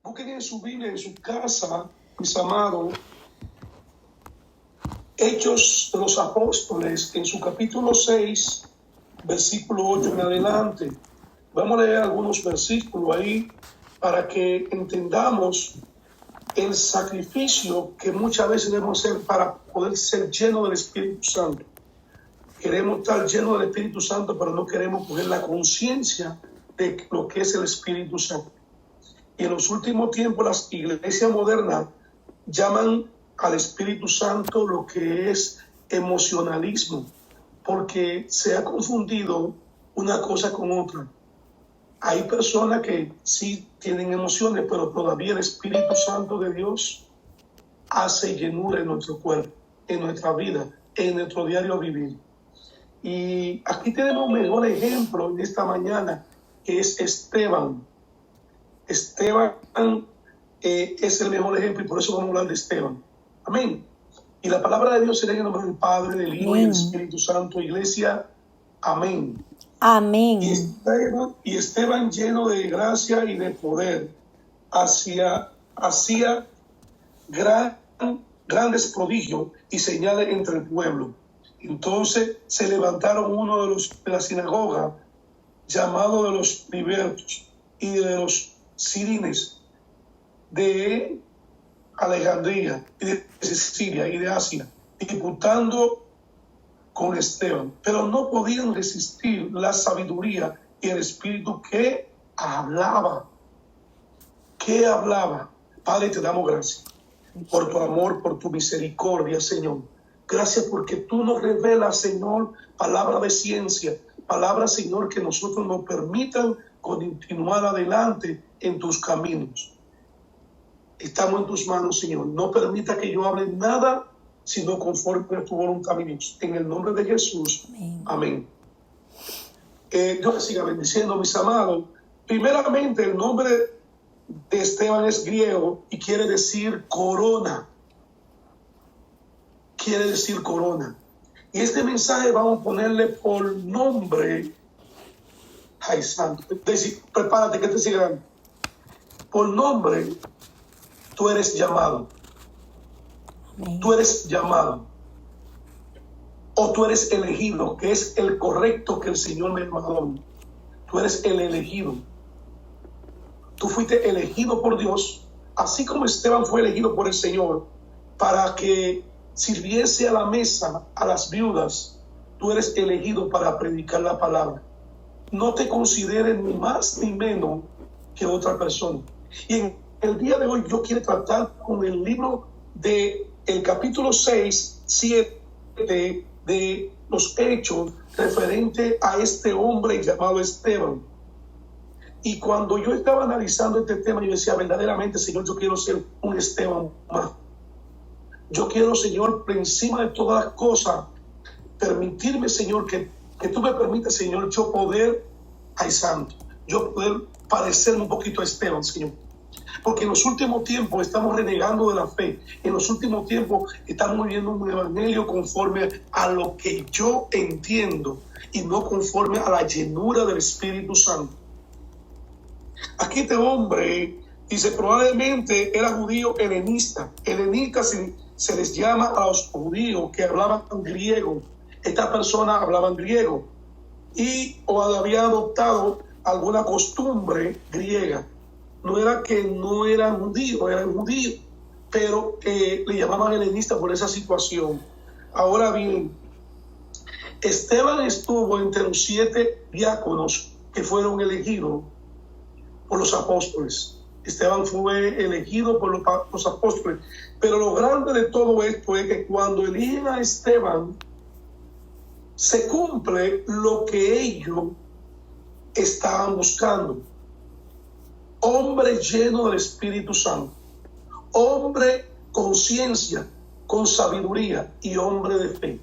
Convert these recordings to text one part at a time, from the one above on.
Busquen en su Biblia, en su casa, mis amados, Hechos de los Apóstoles, en su capítulo 6, versículo 8 en adelante. Vamos a leer algunos versículos ahí para que entendamos el sacrificio que muchas veces debemos hacer para poder ser llenos del Espíritu Santo. Queremos estar llenos del Espíritu Santo, pero no queremos coger la conciencia de lo que es el Espíritu Santo. Y en los últimos tiempos las iglesias modernas llaman al Espíritu Santo lo que es emocionalismo, porque se ha confundido una cosa con otra. Hay personas que sí tienen emociones, pero todavía el Espíritu Santo de Dios hace llenura en nuestro cuerpo, en nuestra vida, en nuestro diario vivir. Y aquí tenemos un mejor ejemplo en esta mañana, que es Esteban. Esteban es el mejor ejemplo y por eso vamos a hablar de Esteban. Amén. Y la palabra de Dios será en el nombre del Padre, del Hijo y del Espíritu Santo. Iglesia, amén. Amén. Y Esteban lleno de gracia y de poder, hacía grandes prodigios y señales entre el pueblo. Entonces se levantaron uno de la sinagoga, llamado de los libertos y de los sirines, de Alejandría y de Sicilia y de Asia, disputando con Esteban, pero no podían resistir la sabiduría y el espíritu que hablaba. Padre, te damos gracias por tu amor, por tu misericordia, Señor. Gracias porque tú nos revelas, Señor, palabra de ciencia, palabras, Señor, que nosotros nos permitan continuar adelante en tus caminos. Estamos en tus manos, Señor. No permita que yo hable nada, sino conforme a tu voluntad, mi Dios. En el nombre de Jesús. Amén. Dios siga bendiciendo, mis amados. Primeramente, el nombre de Esteban es griego y quiere decir corona. Quiere decir corona. Y este mensaje vamos a ponerle por nombre. Ay, santo. Prepárate que te sigan. Por nombre, tú eres llamado. Amén. Tú eres llamado. O tú eres elegido, que es el correcto que el Señor me mandó. Tú eres el elegido. Tú fuiste elegido por Dios, así como Esteban fue elegido por el Señor, para que sirviese a la mesa a las viudas. Tú eres elegido para predicar la palabra. No te consideres ni más ni menos que otra persona. Y en el día de hoy yo quiero tratar con el libro de el capítulo 6, 7 de los Hechos referente a este hombre llamado Esteban. Y cuando yo estaba analizando este tema, yo decía, verdaderamente, Señor, yo quiero ser un Esteban más. Yo quiero, Señor, por encima de todas las cosas, permitirme, Señor, que tú me permitas, Señor, yo poder, ay santo, yo poder parecerme un poquito a Esteban, Señor. Porque en los últimos tiempos estamos renegando de la fe. En los últimos tiempos estamos viviendo un evangelio conforme a lo que yo entiendo y no conforme a la llenura del Espíritu Santo. Aquí este hombre dice, probablemente era judío helenista. Helenista se les llama a los judíos que hablaban griego. Esta persona hablaba griego o había adoptado alguna costumbre griega. No era que no eran judíos, eran judíos, pero le llamaban helenista por esa situación. Ahora bien, Esteban estuvo entre los 7 diáconos que fueron elegidos por los apóstoles. Esteban fue elegido por los apóstoles. Pero lo grande de todo esto es que cuando eligen a Esteban, se cumple lo que ellos estaban buscando. Hombre lleno del Espíritu Santo. Hombre con ciencia, con sabiduría y hombre de fe.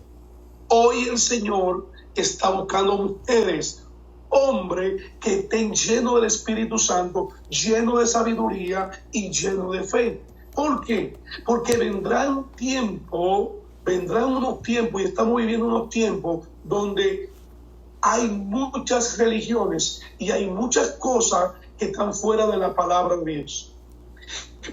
Hoy el Señor está buscando mujeres, hombres que estén llenos del Espíritu Santo, llenos de sabiduría y llenos de fe. ¿Por qué? Porque vendrán unos tiempos, y estamos viviendo unos tiempos donde hay muchas religiones y hay muchas cosas que están fuera de la palabra de Dios.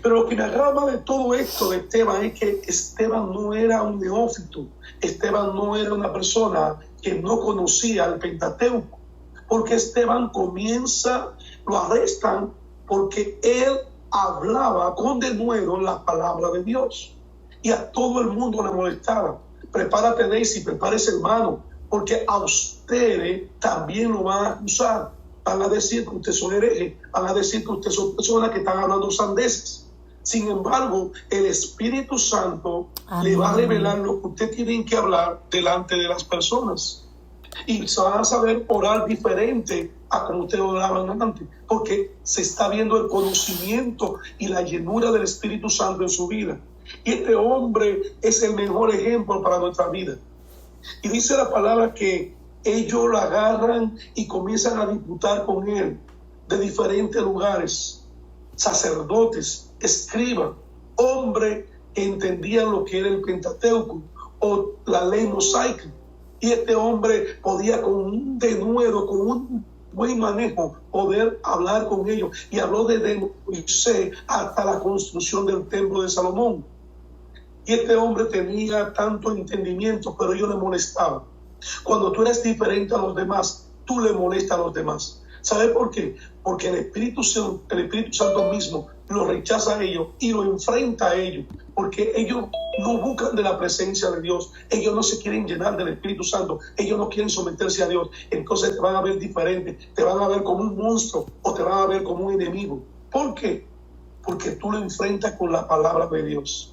Pero lo que me agrada de todo esto de Esteban es que Esteban no era un neófito. Esteban no era una persona que no conocía el Pentateuco. Porque Esteban lo arrestan porque él hablaba con denuedo la palabra de Dios. Y a todo el mundo le molestaba. Prepárate, Daisy, prepárese, hermano, porque a ustedes también lo van a acusar. Van a decir que ustedes son herejes, van a decir que ustedes son personas que están hablando sandeces. Sin embargo, el Espíritu Santo le va a revelar lo que usted tiene que hablar delante de las personas. Y se van a saber orar diferente a como ustedes oraban antes, porque se está viendo el conocimiento y la llenura del Espíritu Santo en su vida. Y este hombre es el mejor ejemplo para nuestra vida. Y dice la palabra que ellos lo agarran y comienzan a disputar con él de diferentes lugares. Sacerdotes, escribas, hombres que entendían lo que era el Pentateuco o la ley mosaica. Y este hombre podía con un denuedo, con un buen manejo, poder hablar con ellos. Y habló desde Moisés hasta la construcción del templo de Salomón. Y este hombre tenía tanto entendimiento, pero ellos le molestaban. Cuando tú eres diferente a los demás, tú le molestas a los demás. ¿Sabe por qué? Porque el Espíritu Santo mismo lo rechaza a ellos y lo enfrenta a ellos. Porque ellos no buscan de la presencia de Dios. Ellos no se quieren llenar del Espíritu Santo. Ellos no quieren someterse a Dios. Entonces te van a ver diferente. Te van a ver como un monstruo o te van a ver como un enemigo. ¿Por qué? Porque tú lo enfrentas con la palabra de Dios.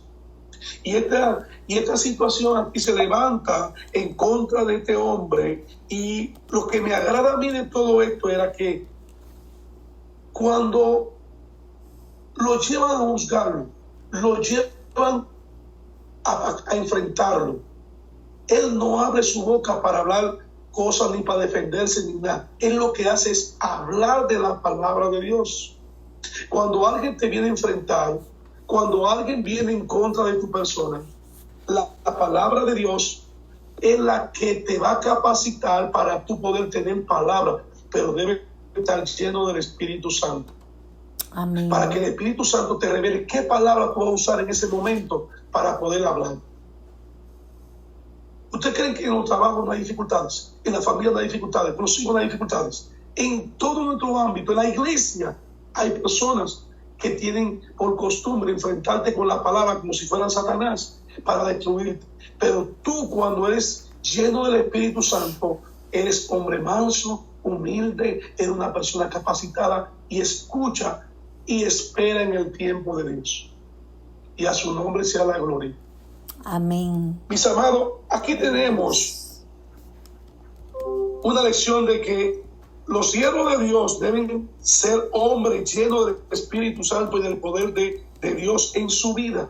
Y esta situación aquí se levanta en contra de este hombre. Y lo que me agrada a mí de todo esto era que cuando lo llevan a juzgarlo, lo llevan a enfrentarlo, él no abre su boca para hablar cosas ni para defenderse ni nada. Él lo que hace es hablar de la palabra de Dios. Cuando alguien te viene a enfrentar, cuando alguien viene en contra de tu persona, la palabra de Dios es la que te va a capacitar para tú poder tener palabra, pero debe estar lleno del Espíritu Santo. Amén. Para que el Espíritu Santo te revele qué palabra tú vas a usar en ese momento para poder hablar. ¿Ustedes creen que en los trabajos no hay dificultades? En la familia no hay dificultades, con los hijos no hay dificultades. En todo nuestro ámbito, en la iglesia, hay personas que tienen por costumbre enfrentarte con la palabra como si fueran Satanás para destruirte. Pero tú, cuando eres lleno del Espíritu Santo, eres hombre manso, humilde, eres una persona capacitada y escucha y espera en el tiempo de Dios. Y a su nombre sea la gloria. Amén. Mis amados, aquí tenemos una lección de que los siervos de Dios deben ser hombres llenos del Espíritu Santo y del poder de Dios en su vida.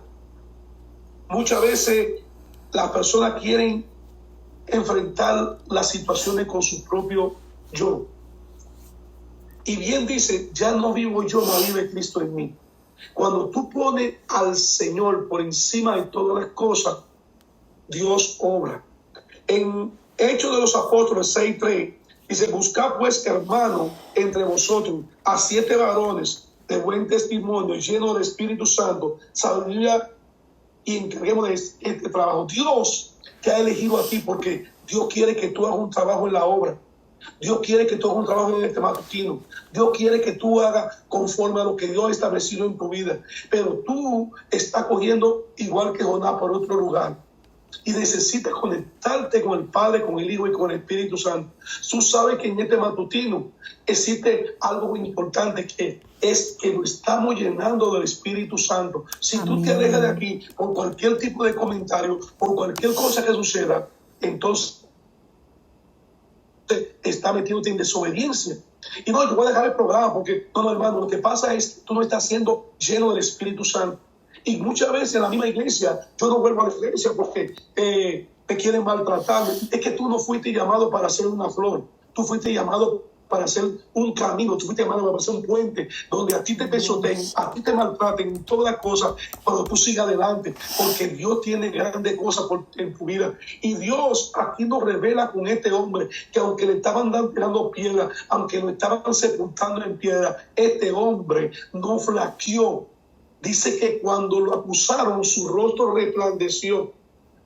Muchas veces las personas quieren enfrentar las situaciones con su propio yo. Y bien dice, ya no vivo yo, mas vive Cristo en mí. Cuando tú pones al Señor por encima de todas las cosas, Dios obra. En Hechos de los Apóstoles 6:3 dice, buscad pues, hermano, entre vosotros a 7 varones de buen testimonio, llenos del Espíritu Santo, sabiduría, y encarguemos de este trabajo. Dios te ha elegido a ti porque Dios quiere que tú hagas un trabajo en la obra. Dios quiere que tú hagas un trabajo en este matutino. Dios quiere que tú hagas conforme a lo que Dios ha establecido en tu vida. Pero tú estás cogiendo, igual que Jonás, por otro lugar. Y necesitas conectarte con el Padre, con el Hijo y con el Espíritu Santo. Tú sabes que en este matutino existe algo muy importante, que es que lo estamos llenando del Espíritu Santo. Si Amén. Tú te alejas de aquí por cualquier tipo de comentario, por cualquier cosa que suceda, entonces está metiéndote en desobediencia. Y no, yo voy a dejar el programa porque, no, hermano, lo que pasa es que tú no estás siendo lleno del Espíritu Santo. Y muchas veces en la misma iglesia, yo no vuelvo a la iglesia porque te quieren maltratar. Es que tú no fuiste llamado para ser una flor. Tú fuiste llamado para hacer un camino. Tú fuiste llamado para hacer un puente donde a ti te pisoteen, a ti te maltraten, todas las cosas, pero tú sigas adelante porque Dios tiene grandes cosas en tu vida. Y Dios aquí nos revela con este hombre que aunque le estaban tirando piedra, aunque lo estaban sepultando en piedra, este hombre no flaqueó. Dice que cuando lo acusaron, su rostro resplandeció.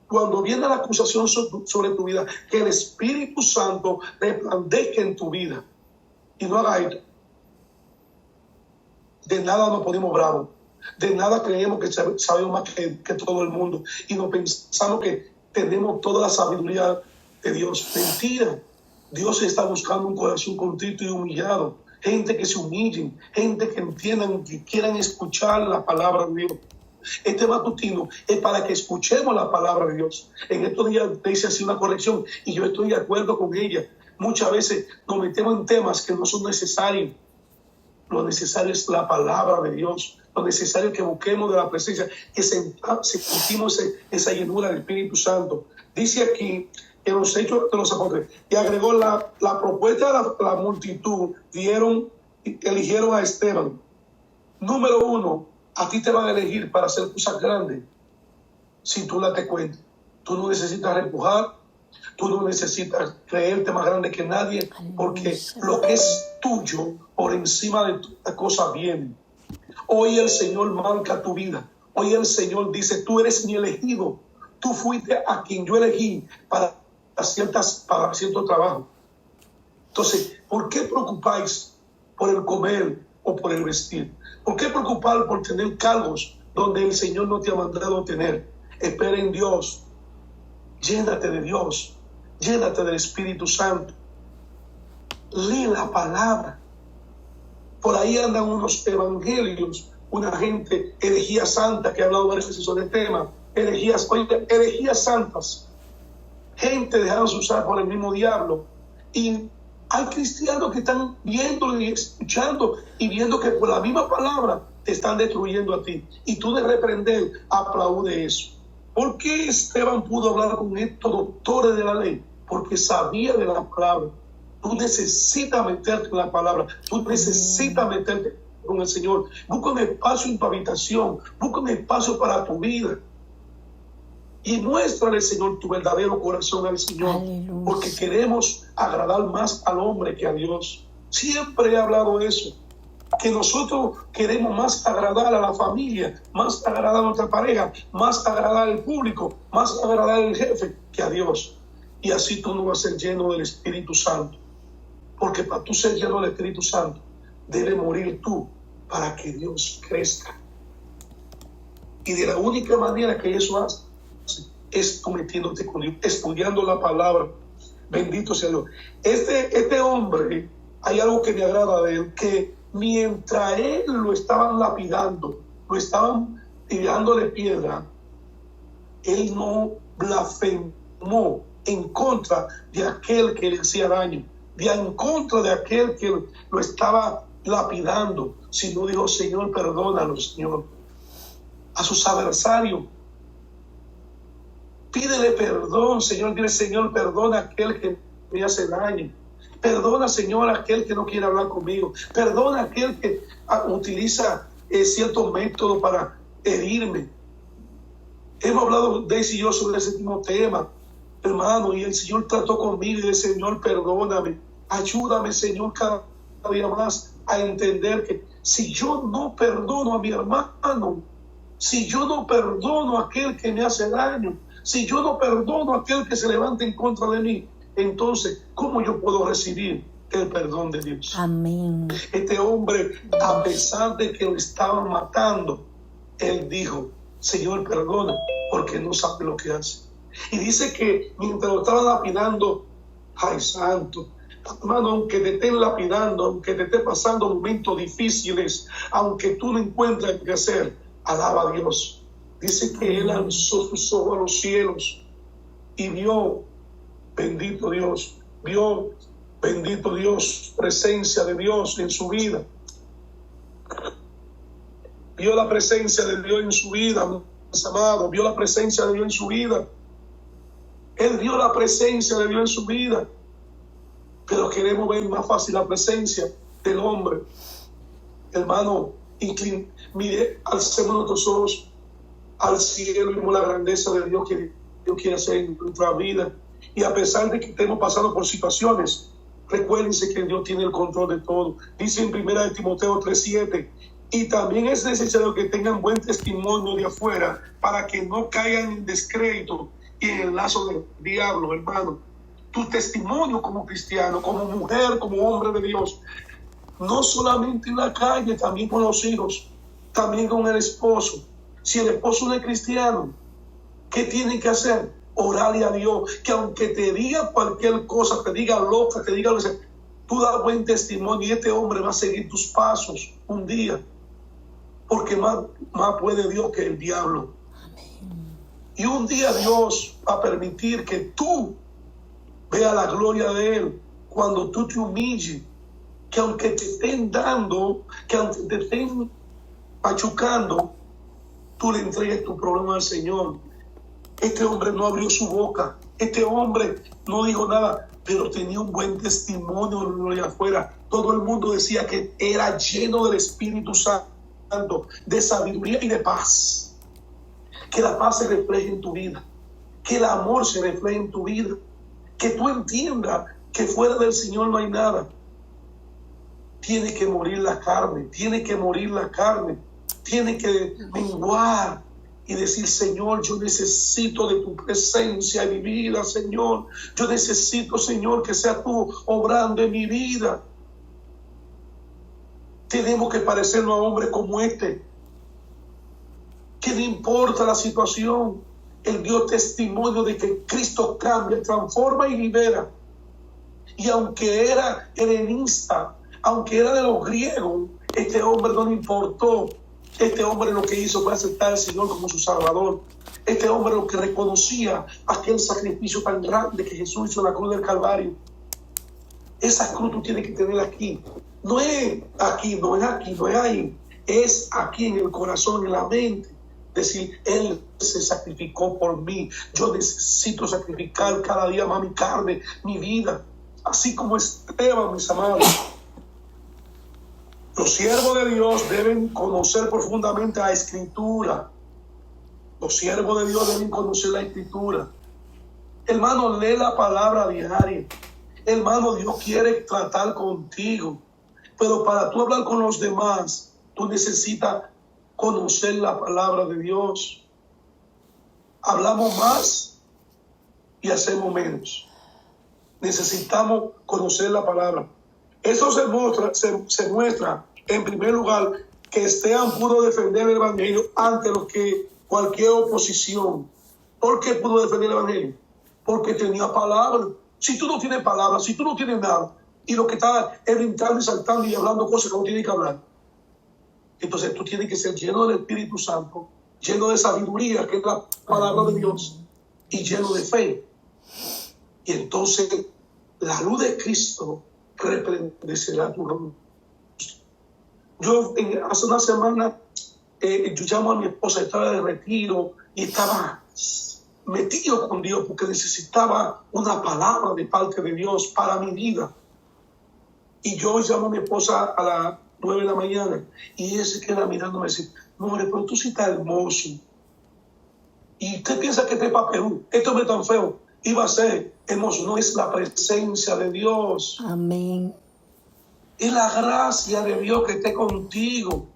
Cuando viene la acusación sobre tu vida, que el Espíritu Santo resplandezca en tu vida. Y no haga esto. De nada nos ponemos bravos. De nada creemos que sabemos más que todo el mundo. Y nos pensamos que tenemos toda la sabiduría de Dios. Mentira. Dios está buscando un corazón contrito y humillado. Gente que se humillen. Gente que entiendan, que quieran escuchar la palabra de Dios. Este matutino es para que escuchemos la palabra de Dios. En estos días te hice así una corrección y yo estoy de acuerdo con ella. Muchas veces nos metemos en temas que no son necesarios. Lo necesario es la palabra de Dios. Lo necesario es que busquemos de la presencia, que sentimos esa llenura del Espíritu Santo. Dice aquí en los Hechos de los Apóstoles, y agregó la propuesta de la multitud, eligieron a Esteban. Número 1, a ti te van a elegir para hacer cosas grandes si tú date cuenta. Tú no necesitas repujar, tú no necesitas creerte más grande que nadie, porque lo que es tuyo por encima de todas cosas viene. Hoy el Señor marca tu vida. Hoy el Señor dice, tú eres mi elegido. Tú fuiste a quien yo elegí para cierto trabajo. Entonces, ¿por qué preocupáis por el comer o por el vestir? ¿Por qué preocupar por tener cargos donde el Señor no te ha mandado tener? Espera en Dios. Llénate de Dios. Llénate del Espíritu Santo. Lee la palabra. Por ahí andan unos evangelios, una gente, herejías santas, que he hablado varias veces sobre el tema. Herejías santas. Gente dejándose usar por el mismo diablo. Y hay cristianos que están viendo y escuchando y viendo que por la misma palabra te están destruyendo a ti. Y tú de reprender, aplaude eso. ¿Por qué Esteban pudo hablar con estos doctores de la ley? Porque sabía de la palabra. Tú necesitas meterte en la palabra. Tú necesitas meterte con el Señor. Busca un espacio en tu habitación. Busca un espacio para tu vida. Y muéstrale, Señor, tu verdadero corazón al Señor. Aleluya. Porque queremos agradar más al hombre que a Dios. Siempre he hablado eso. Que nosotros queremos más agradar a la familia, más agradar a nuestra pareja, más agradar al público, más agradar al jefe que a Dios. Y así tú no vas a ser lleno del Espíritu Santo. Porque para tú ser lleno del Espíritu Santo, debe morir tú para que Dios crezca. Y de la única manera que eso hace es cometiéndote con Dios, estudiando la palabra. Bendito sea Dios. Este hombre, hay algo que me agrada de él, que mientras él lo estaban lapidando, lo estaban tirándole piedra, él no blasfemó en contra de aquel que le hacía daño, en contra de aquel que lo estaba lapidando, sino dijo, Señor, perdónalo, Señor. A sus adversarios, pídele perdón, Señor. Dile, Señor, perdona a aquel que me hace daño. Perdona, Señor, a aquel que no quiere hablar conmigo. Perdona a aquel que utiliza ciertos métodos para herirme. Hemos hablado, Daisy y yo, sobre ese mismo tema, hermano, y el Señor trató conmigo y el Señor, perdóname. Ayúdame, Señor, cada día más a entender que si yo no perdono a mi hermano, si yo no perdono a aquel que me hace daño, si yo no perdono a aquel que se levanta en contra de mí, entonces, ¿cómo yo puedo recibir el perdón de Dios? Amén. Este hombre, a pesar de que lo estaban matando, él dijo, Señor, perdona, porque no sabe lo que hace. Y dice que mientras lo estaban lapidando, ay, santo, hermano, aunque te estén lapidando, aunque te estén pasando momentos difíciles, aunque tú no encuentres qué hacer, alaba a Dios. Dice que él alzó sus ojos a los cielos y vio, bendito Dios, presencia de Dios en su vida. Vio la presencia de Dios en su vida, mis amados, vio la presencia de Dios en su vida. Él vio la presencia de Dios en su vida. Pero queremos ver más fácil la presencia del hombre. Hermano, mire, alcemos nuestros ojos al cielo y vemos la grandeza de Dios que Dios quiere hacer en nuestra vida. Y a pesar de que estemos pasando por situaciones, recuérdense que Dios tiene el control de todo. Dice en 1 Timoteo 3:7, Y también es necesario que tengan buen testimonio de afuera para que no caigan en descrédito y en el lazo del diablo, hermano. Tu testimonio como cristiano, como mujer, como hombre de Dios, no solamente en la calle, también con los hijos, también con el esposo. Si el esposo no es cristiano, ¿qué tiene que hacer? Orarle a Dios, que aunque te diga cualquier cosa, te diga loca, te diga lo que sea, tú das buen testimonio y este hombre va a seguir tus pasos un día. Porque más puede Dios que el diablo. Y un día Dios va a permitir que tú veas la gloria de Él cuando tú te humilles. Que aunque te estén dando, que aunque te estén machucando, tú le entregues tu problema al Señor. Este hombre no abrió su boca. Este hombre no dijo nada, pero tenía un buen testimonio de afuera. Todo el mundo decía que era lleno del Espíritu Santo, de sabiduría y de paz. Que la paz se refleje en tu vida, que el amor se refleje en tu vida, que tú entiendas que fuera del Señor no hay nada. Tiene que morir la carne, tiene que morir la carne, tiene que menguar y decir: Señor, yo necesito de tu presencia en mi vida, Señor. Yo necesito, Señor, que sea tú obrando en mi vida. Tenemos que parecernos a hombres como este, que no importa la situación, Él dio testimonio de que Cristo cambia, transforma y libera. Y aunque era helenista, aunque era de los griegos, este hombre no le importó. Este hombre lo que hizo fue aceptar al Señor como su Salvador. Este hombre lo que reconocía aquel sacrificio tan grande que Jesús hizo en la cruz del Calvario. Esa cruz tú tienes que tener aquí. No es aquí, no es aquí, no es ahí. Es aquí en el corazón, en la mente. Decir: Él se sacrificó por mí. Yo necesito sacrificar cada día más mi carne, mi vida. Así como Esteban, mis amados. Los siervos de Dios deben conocer profundamente la Escritura. Los siervos de Dios deben conocer la Escritura. Hermano, lee la palabra diaria. Hermano, Dios quiere tratar contigo. Pero para tú hablar con los demás, tú necesitas conocer la palabra de Dios. Hablamos más y hacemos menos. Necesitamos conocer la palabra. Eso se muestra, en primer lugar, que Esteban pudo defender el Evangelio ante lo que cualquier oposición. ¿Por qué pudo defender el Evangelio? Porque tenía palabra. Si tú no tienes palabra, si tú no tienes nada, y lo que está es brincando y saltando y hablando cosas que no tienes que hablar, entonces tú tienes que ser lleno del Espíritu Santo, lleno de sabiduría, que es la palabra de Dios, y lleno de fe. Y entonces la luz de Cristo resplandecerá tu rostro. Yo hace una semana yo llamo a mi esposa, estaba de retiro y estaba metido con Dios porque necesitaba una palabra de parte de Dios para mi vida. Y yo llamo a mi esposa a las 9 de la mañana y ella se queda mirándome y dice: no, pero tú sí estás hermoso. Y usted piensa que este es para Perú, esto no es tan feo. Iba a ser hermoso. No, es la presencia de Dios. Amén. Es la gracia de Dios que esté contigo.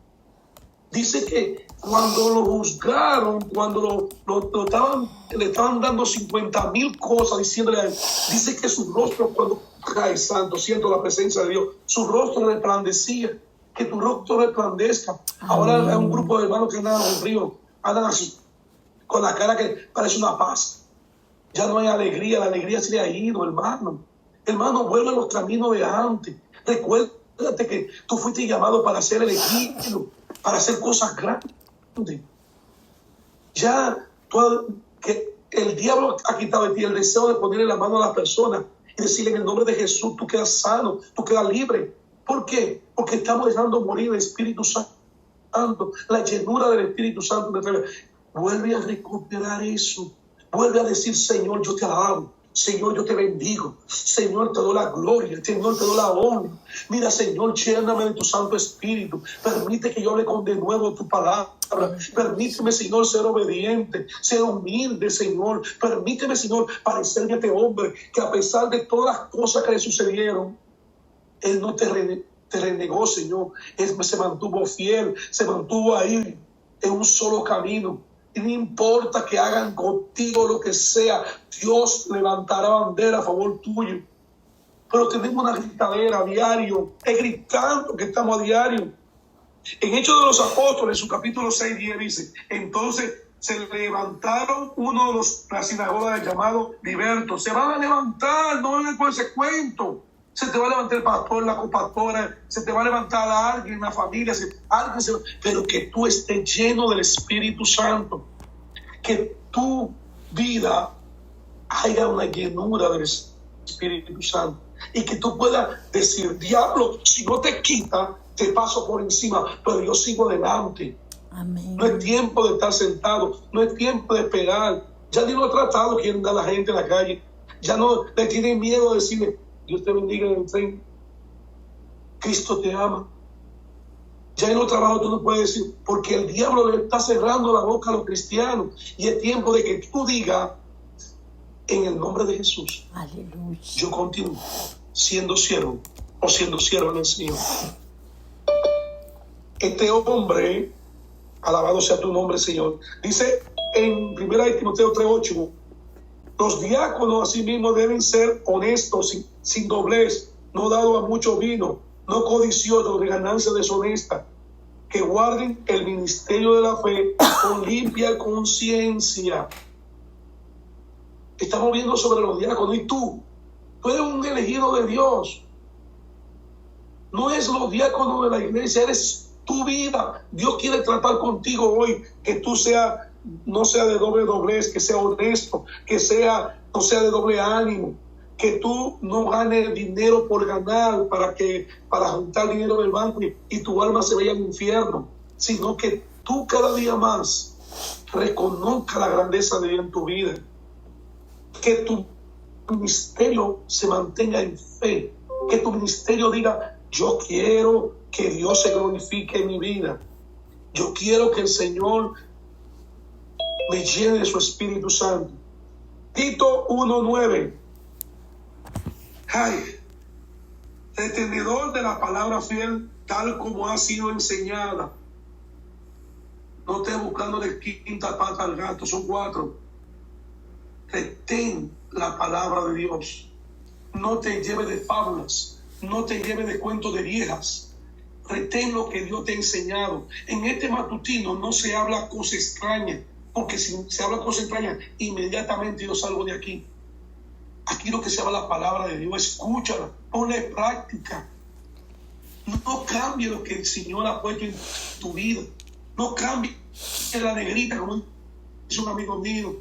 Dice que cuando lo juzgaron, cuando le estaban dando 50,000 cosas diciéndole a él, dice que su rostro, cuando cae santo, siento la presencia de Dios, su rostro resplandecía. Que tu rostro resplandezca. Ahora hay un grupo de hermanos que andan en el río, andan así, con la cara que parece una paz. Ya no hay alegría, la alegría se le ha ido, hermano. Hermano, vuelve a los caminos de antes. Recuérdate que tú fuiste llamado para ser elegido, para hacer cosas grandes. Ya que el diablo ha quitado de ti el deseo de ponerle la mano a la persona y decirle: en el nombre de Jesús tú quedas sano, tú quedas libre. ¿Por qué? Porque estamos dejando morir el Espíritu Santo, la llenura del Espíritu Santo. Vuelve a recuperar eso. Vuelve a decir: Señor, yo te alabo. Señor, yo te bendigo. Señor, te doy la gloria. Señor, te doy la honra. Mira, Señor, lléname de tu Santo Espíritu. Permite que yo hable con de nuevo tu palabra. Permíteme, Señor, ser obediente, ser humilde, Señor. Permíteme, Señor, parecerme a este hombre que, a pesar de todas las cosas que le sucedieron, él no te te renegó, Señor. Él se mantuvo fiel, se mantuvo ahí en un solo camino. Y no importa que hagan contigo lo que sea, Dios levantará bandera a favor tuyo. Pero tenemos una gritadera a diario, es gritando que estamos a diario. En Hechos de los Apóstoles, en su capítulo 6-10 dice, entonces se levantaron uno de la sinagoga llamado Liberto. Se van a levantar, no vengan con ese cuento. Se te va a levantar el pastor, la copastora, se te va a levantar a alguien, la familia, pero que tú estés lleno del Espíritu Santo. Que tu vida haya una llenura del Espíritu Santo. Y que tú puedas decir, diablo, si no te quita, te paso por encima, pero yo sigo adelante. Amén. No es tiempo de estar sentado, no es tiempo de esperar. Ya ni lo ha tratado, quieren dar a la gente en la calle. Ya no le tienen miedo de decirle, Dios te bendiga en el tren. Cristo te ama. Ya en los trabajos tú no puedes decir, porque el diablo le está cerrando la boca a los cristianos. Y es tiempo de que tú digas, en el nombre de Jesús, Aleluya. yo continúo siendo siervo o siendo siervo del Señor. Este hombre, alabado sea tu nombre, Señor, dice en 1 Timoteo 3:8, los diáconos asimismo deben ser honestos, sin doblez, no dado a mucho vino, no codiciosos de ganancia deshonesta, que guarden el ministerio de la fe con limpia conciencia. Estamos viendo sobre los diáconos y tú eres un elegido de Dios. No es los diáconos de la iglesia, eres tu vida. Dios quiere tratar contigo hoy, que tú no sea de doble doblez, que sea honesto, no sea de doble ánimo, que tú no ganes dinero por ganar para juntar dinero del banco y tu alma se vaya al infierno, sino que tú cada día más reconozca la grandeza de Dios en tu vida, que tu ministerio se mantenga en fe, que tu ministerio diga, yo quiero que Dios se glorifique en mi vida, yo quiero que el Señor me llene de su Espíritu Santo. Tito 1:9. Ay, retenedor de la palabra fiel, tal como ha sido enseñada. No estés buscando de quinta pata al gato, son 4. Retén la palabra de Dios. No te lleve de fábulas, no te lleve de cuentos de viejas. Retén lo que Dios te ha enseñado. En este matutino no se habla cosa extraña, porque si se habla cosa extraña, inmediatamente yo salgo de aquí. Aquí lo que se habla la palabra de Dios, escúchala, ponla en práctica. No cambie lo que el Señor ha puesto en tu vida. No cambie la negrita, como dice un amigo mío.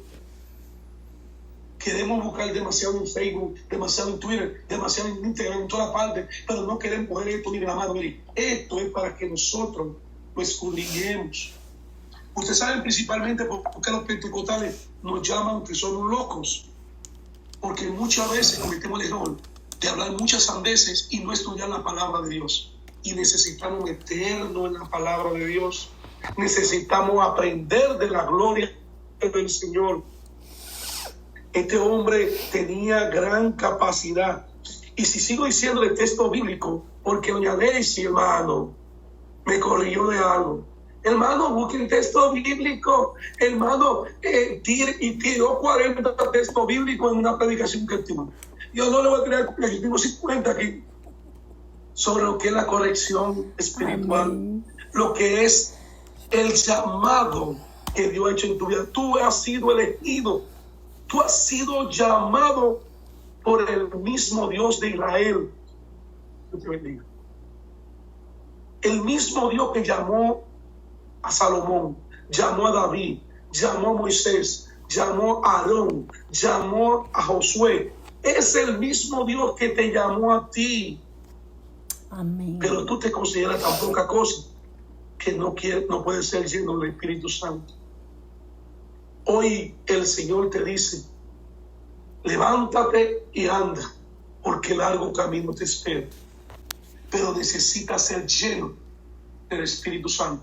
Queremos buscar demasiado en Facebook, demasiado en Twitter, demasiado en Instagram, en todas partes, pero no queremos coger esto ni de la mano. Mire, esto es para que nosotros lo escudriñemos. Ustedes saben principalmente por qué los pentecostales nos llaman que somos locos. Porque muchas veces cometemos el error de hablar muchas sandeces y no estudiar la palabra de Dios. Y necesitamos meternos en la palabra de Dios. Necesitamos aprender de la gloria del Señor. Este hombre tenía gran capacidad. Y si sigo diciendo el texto bíblico, porque doña Daisy, hermano, me corrigió de algo. Hermano, busque el texto bíblico. Hermano, tiró 40 textos bíblicos en una predicación que tuvo. Yo no le voy a tirar, yo tengo 50 aquí, sobre lo que es la corrección espiritual. Amén. Lo que es el llamado que Dios ha hecho en tu vida. Tú has sido elegido. Tú has sido llamado por el mismo Dios de Israel. Dios te bendiga. El mismo Dios que llamó a Salomón, llamó a David, llamó a Moisés, llamó a Aarón, llamó a Josué. Es el mismo Dios que te llamó a ti. Amén. Pero tú te consideras tan poca cosa que no puedes ser lleno del Espíritu Santo. Hoy el Señor te dice, levántate y anda, porque largo camino te espera. Pero necesitas ser lleno del Espíritu Santo,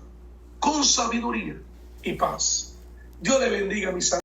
con sabiduría y paz. Dios le bendiga, mis amigos.